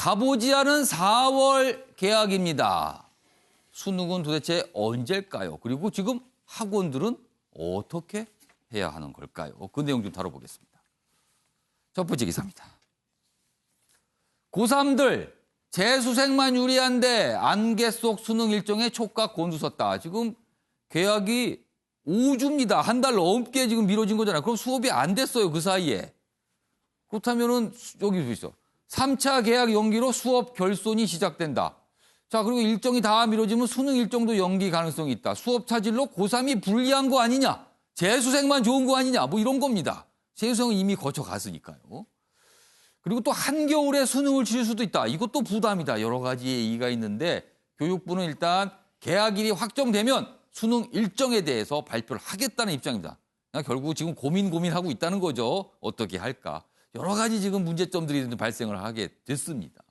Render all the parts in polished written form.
가보지 않은 4월 개학입니다. 수능은 도대체 언제일까요? 그리고 지금 학원들은 어떻게 해야 하는 걸까요? 그 내용 좀 다뤄보겠습니다. 첫 번째 기사입니다. 고3들 재수생만 유리한데 안개 속 수능 일정에 촉각 곤두섰다. 지금 개학이 5주입니다. 한 달 넘게 지금 미뤄진 거잖아요. 그럼 수업이 안 됐어요. 그 사이에. 그렇다면은 여기 있어. 3차 개학 연기로 수업 결손이 시작된다. 자, 그리고 일정이 다 미뤄지면 수능 일정도 연기 가능성이 있다. 수업 차질로 고3이 불리한 거 아니냐? 재수생만 좋은 거 아니냐? 뭐 이런 겁니다. 재수생은 이미 거쳐갔으니까요. 그리고 또 한겨울에 수능을 치를 수도 있다. 이것도 부담이다. 여러 가지 얘기가 있는데 교육부는 일단 개학일이 확정되면 수능 일정에 대해서 발표를 하겠다는 입장입니다. 결국 지금 고민하고 있다는 거죠. 어떻게 할까. 여러 가지 지금 문제점들이 발생을 하게 됐습니다.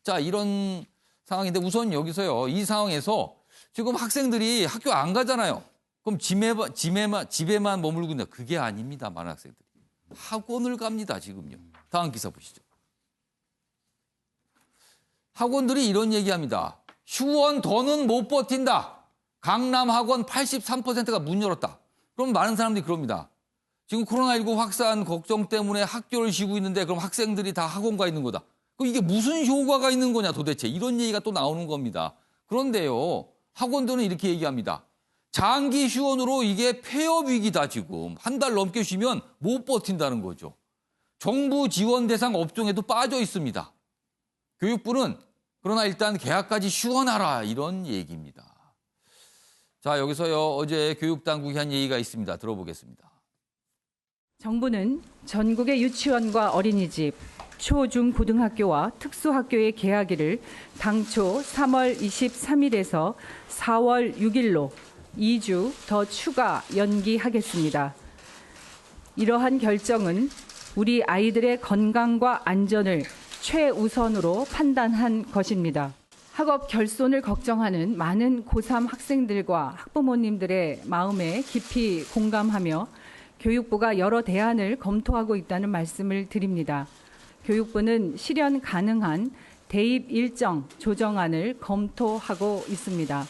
자, 이런 상황인데 우선 여기서요. 이 상황에서 지금 학생들이 학교 안 가잖아요. 그럼 집에만 머물고 있는다. 그게 아닙니다. 많은 학생들이. 학원을 갑니다. 지금요. 다음 기사 보시죠. 학원들이 이런 얘기합니다. 휴원 더는 못 버틴다. 강남 학원 83%가 문 열었다. 그럼 많은 사람들이 그럽니다. 지금 코로나19 확산 걱정 때문에 학교를 쉬고 있는데 그럼 학생들이 다 학원 가 있는 거다. 그럼 이게 무슨 효과가 있는 거냐 도대체. 이런 얘기가 또 나오는 겁니다. 그런데요. 학원들은 이렇게 얘기합니다. 장기 휴원으로 이게 폐업 위기다 지금. 한 달 넘게 쉬면 못 버틴다는 거죠. 정부 지원 대상 업종에도 빠져 있습니다. 교육부는 그러나 일단 개학까지 휴원하라 이런 얘기입니다. 자, 여기서요. 어제 교육당국이 한 얘기가 있습니다. 들어보겠습니다. 정부는 전국의 유치원과 어린이집, 초, 중, 고등학교와 특수학교의 개학일을 당초 3월 23일에서 4월 6일로 2주 더 추가 연기하겠습니다. 이러한 결정은 우리 아이들의 건강과 안전을 최우선으로 판단한 것입니다. 학업 결손을 걱정하는 많은 고3 학생들과 학부모님들의 마음에 깊이 공감하며 교육부가 여러 대안을 검토하고 있다는 말씀을 드립니다. 교육부는 실현 가능한 대입 일정 조정안을 검토하고 있습니다.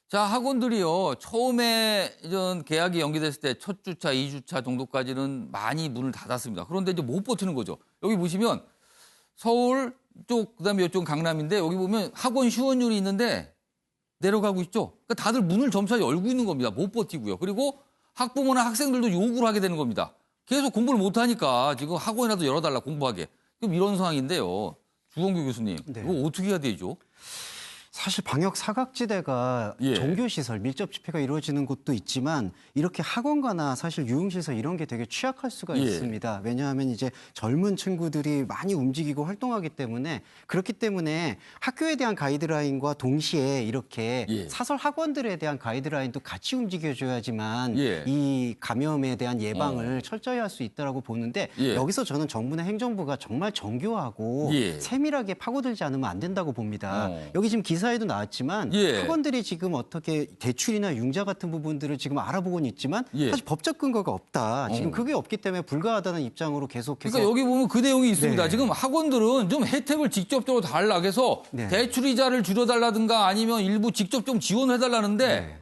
자, 학원들이요. 처음에 이런 개학이 연기됐을 때 첫 주차, 2주차 정도까지는 많이 문을 닫았습니다. 그런데 이제 못 버티는 거죠. 여기 보시면 서울 쪽, 그다음에 이쪽 강남인데 여기 보면 학원 휴원율이 있는데 내려가고 있죠. 그러니까 다들 문을 점차 열고 있는 겁니다. 못 버티고요. 그리고 학부모나 학생들도 요구를 하게 되는 겁니다. 계속 공부를 못 하니까 지금 학원이라도 열어달라 공부하게. 그럼 이런 상황인데요. 주원규 교수님, 네. 이거 어떻게 해야 되죠? 사실 방역 사각지대가 예. 종교시설, 밀접 집회가 이루어지는 곳도 있지만 이렇게 학원가나 사실 유흥시설 이런 게 되게 취약할 수가 예. 있습니다. 왜냐하면 이제 젊은 친구들이 많이 움직이고 활동하기 때문에 그렇기 때문에 학교에 대한 가이드라인과 동시에 이렇게 예. 사설 학원들에 대한 가이드라인도 같이 움직여줘야지만 예. 이 감염에 대한 예방을 철저히 할 수 있다고 보는데 예. 여기서 저는 정부나 행정부가 정말 정교하고 예. 세밀하게 파고들지 않으면 안 된다고 봅니다. 여기 지금 기사에도 나왔지만 예. 학원들이 지금 어떻게 대출이나 융자 같은 부분들을 지금 알아보고는 있지만 예. 사실 법적 근거가 없다. 지금 그게 없기 때문에 불가하다는 입장으로 계속해서 그러니까 여기 보면 그 내용이 있습니다. 네. 지금 학원들은 좀 혜택을 직접적으로 달라 해서 네. 대출이자를 줄여달라든가 아니면 일부 직접 좀 지원해달라는데 네.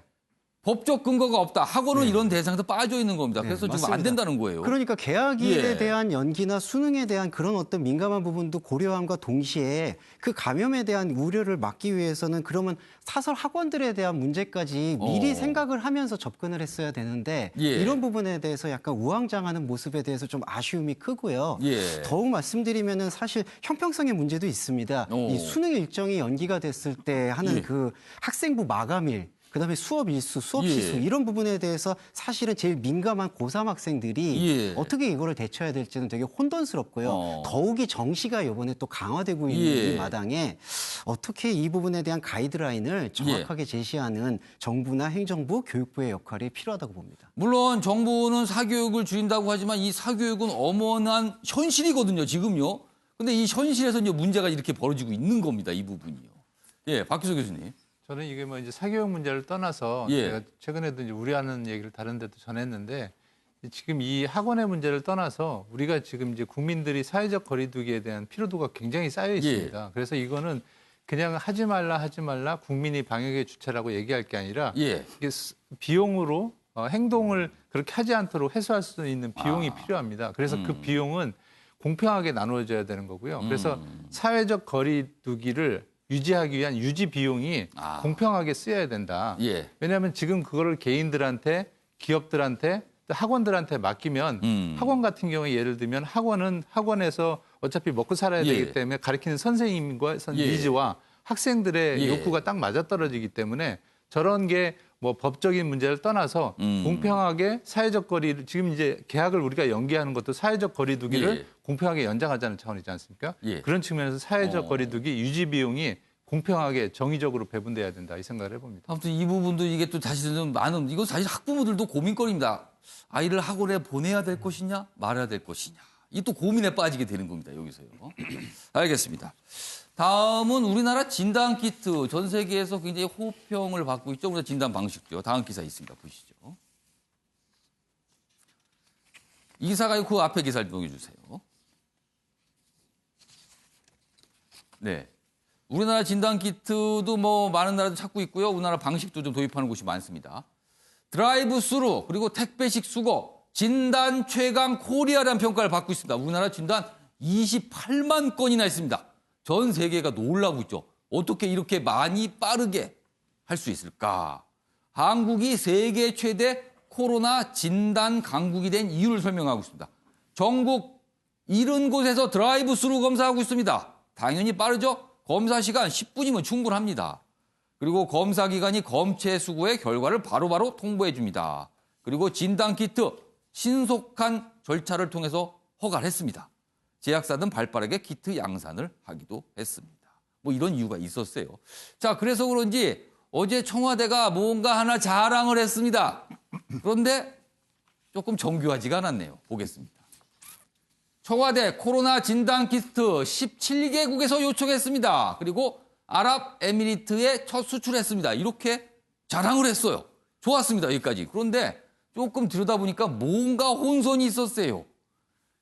법적 근거가 없다. 학원은 이런 대상에서 빠져 있는 겁니다. 네, 그래서 지금 맞습니다. 안 된다는 거예요. 그러니까 개학일에 예. 대한 연기나 수능에 대한 그런 어떤 민감한 부분도 고려함과 동시에 그 감염에 대한 우려를 막기 위해서는 그러면 사설 학원들에 대한 문제까지 미리 생각을 하면서 접근을 했어야 되는데 예. 이런 부분에 대해서 약간 우왕좌왕하는 모습에 대해서 좀 아쉬움이 크고요. 예. 더욱 말씀드리면은 사실 형평성의 문제도 있습니다. 이 수능 일정이 연기가 됐을 때 하는 예. 그 학생부 마감일 그다음에 수업 일수, 수업 예. 시수 이런 부분에 대해서 사실은 제일 민감한 고3 학생들이 예. 어떻게 이거를 대처해야 될지는 되게 혼돈스럽고요. 더욱이 정시가 이번에 또 강화되고 있는 예. 이 마당에 어떻게 이 부분에 대한 가이드라인을 정확하게 제시하는 정부나 행정부, 교육부의 역할이 필요하다고 봅니다. 물론 정부는 사교육을 줄인다고 하지만 이 사교육은 엄연한 현실이거든요. 지금요. 근데 이 현실에서 이제 문제가 이렇게 벌어지고 있는 겁니다. 이 부분이요. 예, 박규서 교수님. 저는 이게 뭐 이제 사교육 문제를 떠나서 예. 제가 최근에도 이제 우려하는 얘기를 다른 데도 전했는데 지금 이 학원의 문제를 떠나서 우리가 지금 이제 국민들이 사회적 거리두기에 대한 피로도가 굉장히 쌓여 있습니다. 그래서 이거는 그냥 하지 말라 국민이 방역의 주체라고 얘기할 게 아니라 예. 이게 비용으로 행동을 그렇게 하지 않도록 해소할 수 있는 비용이 필요합니다. 그래서 그 비용은 공평하게 나누어져야 되는 거고요. 그래서 사회적 거리두기를 유지하기 위한 유지 비용이 공평하게 쓰여야 된다. 예. 왜냐하면 지금 그거를 개인들한테, 기업들한테, 또 학원들한테 맡기면 학원 같은 경우에 예를 들면 학원은 학원에서 어차피 먹고 살아야 예. 되기 때문에 가르치는 선생님과 예. 니즈와 학생들의 예. 욕구가 딱 맞아떨어지기 때문에 저런 게 뭐 법적인 문제를 떠나서 공평하게 사회적 거리를 지금 이제 계약을 우리가 연기하는 것도 사회적 거리두기를 예. 공평하게 연장하자는 차원이지 않습니까? 예. 그런 측면에서 사회적 거리두기 유지 비용이 공평하게 정의적으로 배분돼야 된다 이 생각을 해봅니다. 아무튼 이 부분도 이게 또 사실은 좀 많은 이거 사실 학부모들도 고민거리입니다. 아이를 학원에 보내야 될 것이냐 말아야 될 것이냐. 이 또 고민에 빠지게 되는 겁니다. 여기서요. 알겠습니다. 다음은 우리나라 진단 키트 전 세계에서 굉장히 호평을 받고 있죠. 우리나라 진단 방식도 다음 기사 있습니다. 보시죠. 이 기사가 그 앞에 기사를 넘겨주세요. 네. 우리나라 진단 키트도 뭐 많은 나라도 찾고 있고요. 우리나라 방식도 좀 도입하는 곳이 많습니다. 드라이브 스루 그리고 택배식 수거 진단 최강 코리아라는 평가를 받고 있습니다. 우리나라 진단 28만 건이나 있습니다. 전 세계가 놀라고 있죠. 어떻게 이렇게 많이 빠르게 할 수 있을까? 한국이 세계 최대 코로나 진단 강국이 된 이유를 설명하고 있습니다. 전국 70곳에서 드라이브 스루 검사하고 있습니다. 당연히 빠르죠? 검사 시간 10분이면 충분합니다. 그리고 검사 기관이 검체 수거의 결과를 바로바로 통보해 줍니다. 그리고 진단 키트 신속한 절차를 통해서 허가를 했습니다. 제약사는 발빠르게 키트 양산을 하기도 했습니다. 뭐 이런 이유가 있었어요. 자, 그래서 그런지 어제 청와대가 뭔가 하나 자랑을 했습니다. 그런데 조금 정교하지가 않았네요. 보겠습니다. 청와대 코로나 진단 키트 17개국에서 요청했습니다. 그리고 아랍에미리트에 첫 수출했습니다. 이렇게 자랑을 했어요. 좋았습니다. 여기까지. 그런데 조금 들여다보니까 뭔가 혼선이 있었어요.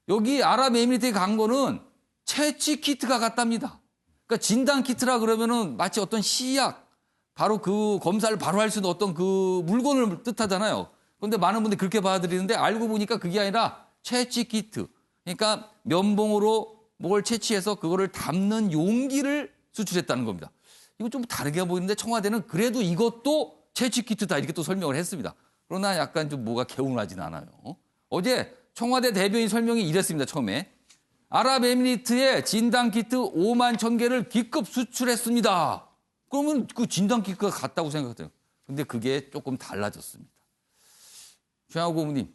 여기 아랍에미리트에 간 거는 채취 키트가 같답니다. 그러니까 진단 키트라 그러면은 마치 어떤 시약, 바로 그 검사를 바로 할 수 있는 어떤 그 물건을 뜻하잖아요. 그런데 많은 분들이 그렇게 받아들이는데 알고 보니까 그게 아니라 채취 키트. 그러니까 면봉으로 뭘 채취해서 그거를 담는 용기를 수출했다는 겁니다. 이거 좀 다르게 보이는데 청와대는 그래도 이것도 채취 키트다 이렇게 또 설명을 했습니다. 그러나 약간 좀 뭐가 개운하진 않아요. 어제 청와대 대변인 설명이 이랬습니다. 처음에. 아랍에미리트에 진단키트 5만 1,000개를 기급 수출했습니다. 그러면 그 진단키트가 같다고 생각해요. 근데 그게 조금 달라졌습니다. 최양호 고문님,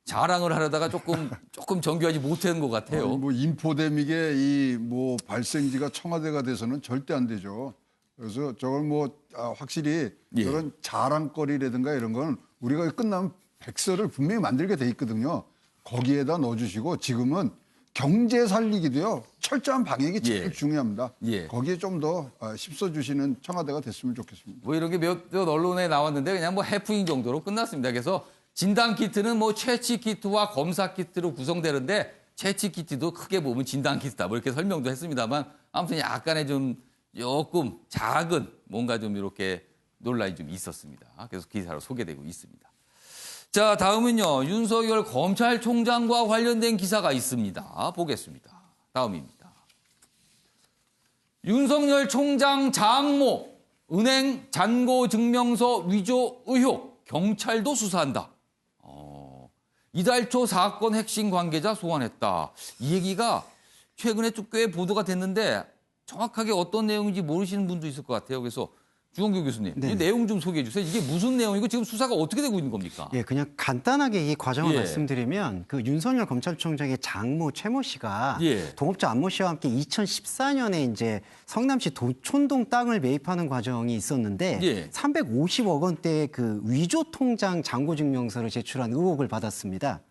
자랑을 하려다가 조금 정교하지 못한 것 같아요. 뭐 인포데믹의 이 뭐 발생지가 청와대가 돼서는 절대 안 되죠. 그래서 저걸 뭐 확실히 예. 그런 자랑거리라든가 이런 건 우리가 끝나면 백서를 분명히 만들게 돼 있거든요. 거기에다 넣어주시고 지금은 경제 살리기도요. 철저한 방역이 제일 예. 중요합니다. 예. 거기에 좀 더 힘써주시는 청와대가 됐으면 좋겠습니다. 뭐 이런 게 몇 언론에 나왔는데 그냥 뭐 해프닝 정도로 끝났습니다. 그래서 진단 키트는 뭐 채취 키트와 검사 키트로 구성되는데 채취 키트도 크게 보면 진단 키트다. 뭐 이렇게 설명도 했습니다만 아무튼 약간의 좀 조금 작은 뭔가 좀 이렇게 논란이 좀 있었습니다. 그래서 기사로 소개되고 있습니다. 자, 다음은요. 윤석열 검찰총장과 관련된 기사가 있습니다. 보겠습니다. 다음입니다. 윤석열 총장 장모 은행 잔고 증명서 위조 의혹 경찰도 수사한다. 이달 초 사건 핵심 관계자 소환했다. 이 얘기가 최근에 좀 꽤 보도가 됐는데 정확하게 어떤 내용인지 모르시는 분도 있을 것 같아요. 그래서 주원규 교수님, 네. 이 내용 좀 소개해 주세요. 이게 무슨 내용이고 지금 수사가 어떻게 되고 있는 겁니까? 예, 그냥 간단하게 이 과정을 예. 말씀드리면 그 윤석열 검찰총장의 장모 최모 씨가 예. 동업자 안모 씨와 함께 2014년에 이제 성남시 도촌동 땅을 매입하는 과정이 있었는데 예. 350억 원대의 그 위조 통장 잔고 증명서를 제출한 의혹을 받았습니다.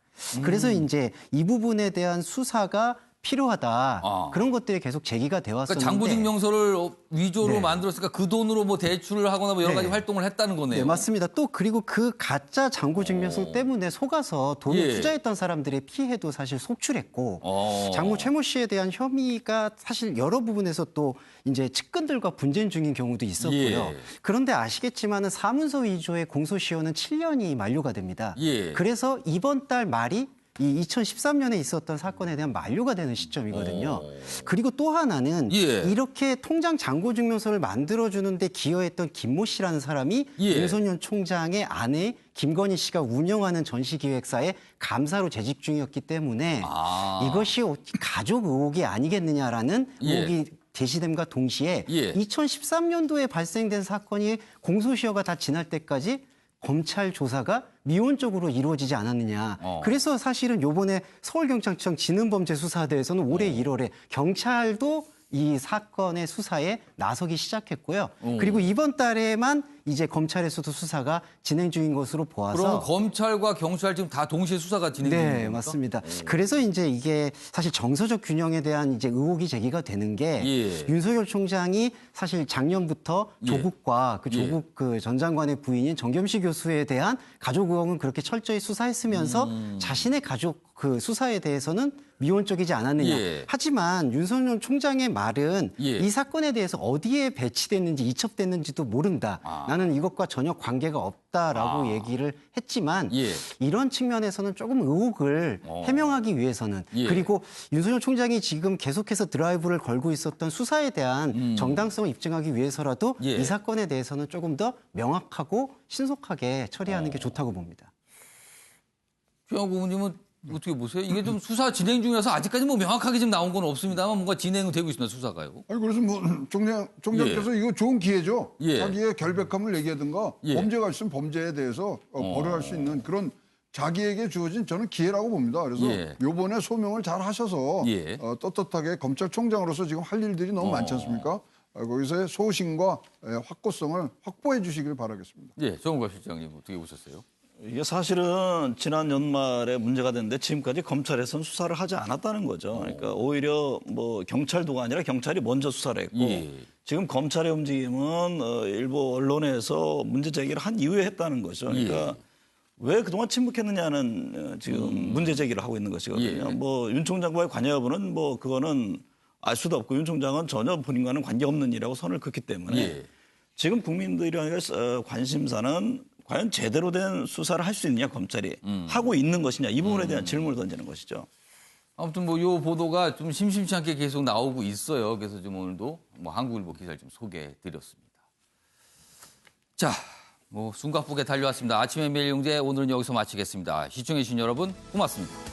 그래서 이제 이 부분에 대한 수사가 필요하다. 그런 것들이 계속 제기가 되어 왔었는데. 그러니까 장부증명서를 위조로 네. 만들었으니까 그 돈으로 뭐 대출을 하거나 뭐 여러 가지 네. 활동을 했다는 거네요. 네, 맞습니다. 또 그리고 그 가짜 장부증명서 때문에 속아서 돈을 예. 투자했던 사람들의 피해도 사실 속출했고 어. 장모 최모 씨에 대한 혐의가 사실 여러 부분에서 또 이제 측근들과 분쟁 중인 경우도 있었고요. 예. 그런데 아시겠지만은 사문서 위조의 공소시효는 7년이 만료가 됩니다. 예. 그래서 이번 달 말이 이 2013년에 있었던 사건에 대한 만료가 되는 시점이거든요. 그리고 또 하나는 예. 이렇게 통장 잔고 증명서를 만들어주는데 기여했던 김모 씨라는 사람이 예. 윤석열 총장의 아내 김건희 씨가 운영하는 전시기획사의 감사로 재직 중이었기 때문에 아. 이것이 가족 의혹이 아니겠느냐라는 예. 의혹이 제시됨과 동시에 예. 2013년도에 발생된 사건이 공소시효가 다 지날 때까지 검찰 조사가 미온적으로 이루어지지 않았느냐. 그래서 사실은 요번에 서울경찰청 지능범죄수사대에서는 올해 1월에 경찰도 이 사건의 수사에 나서기 시작했고요. 그리고 이번 달에만 이제 검찰에서도 수사가 진행 중인 것으로 보아서 그럼 검찰과 경찰 지금 다 동시에 수사가 진행되는 네, 겁니까? 맞습니다. 그래서 이제 이게 사실 정서적 균형에 대한 이제 의혹이 제기가 되는 게 예. 윤석열 총장이 사실 작년부터 예. 조국과 그 예. 조국 그 전 장관의 부인인 정겸식 교수에 대한 가족 의혹은 그렇게 철저히 수사했으면서 자신의 가족 그 수사에 대해서는 미온적이지 않았느냐. 예. 하지만 윤석열 총장의 말은 예. 이 사건에 대해서 어디에 배치됐는지 이첩됐는지도 모른다. 나는 이것과 전혀 관계가 없다라고 얘기를 했지만 예. 이런 측면에서는 조금 의혹을 해명하기 위해서는 예. 그리고 윤석열 총장이 지금 계속해서 드라이브를 걸고 있었던 수사에 대한 정당성을 입증하기 위해서라도 예. 이 사건에 대해서는 조금 더 명확하고 신속하게 처리하는 게 좋다고 봅니다. 최영 고문님은 어떻게 보세요? 이게 좀 수사 진행 중이라서 아직까지 뭐 명확하게 지금 나온 건 없습니다만 뭔가 진행은 되고 있습니다, 수사가요. 아니 그래서 뭐 총장께서 이거 좋은 기회죠. 예. 자기의 결백함을 얘기하든가 예. 범죄가 있으면 범죄에 대해서 벌여할 수 있는 그런 자기에게 주어진 저는 기회라고 봅니다. 그래서 예. 요번에 소명을 잘 하셔서 예. 떳떳하게 검찰총장으로서 지금 할 일들이 너무 많지 않습니까? 거기서의 소신과 확고성을 확보해 주시길 바라겠습니다. 예, 정우가 실장님 어떻게 보셨어요? 이게 사실은 지난 연말에 문제가 됐는데 지금까지 검찰에서는 수사를 하지 않았다는 거죠. 그러니까 오히려 뭐 경찰도가 아니라 경찰이 먼저 수사를 했고 예. 지금 검찰의 움직임은 일부 언론에서 문제 제기를 한 이후에 했다는 거죠. 그러니까 왜 그동안 침묵했느냐는 지금 문제 제기를 하고 있는 것이거든요. 예. 뭐 윤 총장과의 관여 여부는 뭐 그거는 알 수도 없고 윤 총장은 전혀 본인과는 관계없는 일이라고 선을 긋기 때문에 예. 지금 국민들의 관심사는 과연 제대로 된 수사를 할 수 있느냐 검찰이 하고 있는 것이냐 이 부분에 대한 질문을 던지는 것이죠. 아무튼 뭐 요 보도가 좀 심심치 않게 계속 나오고 있어요. 그래서 좀 오늘도 뭐 한국일보 기사를 좀 소개해 드렸습니다. 자, 뭐 숨가쁘게 달려왔습니다. 아침의 매일용제 오늘은 여기서 마치겠습니다. 시청해 주신 여러분 고맙습니다.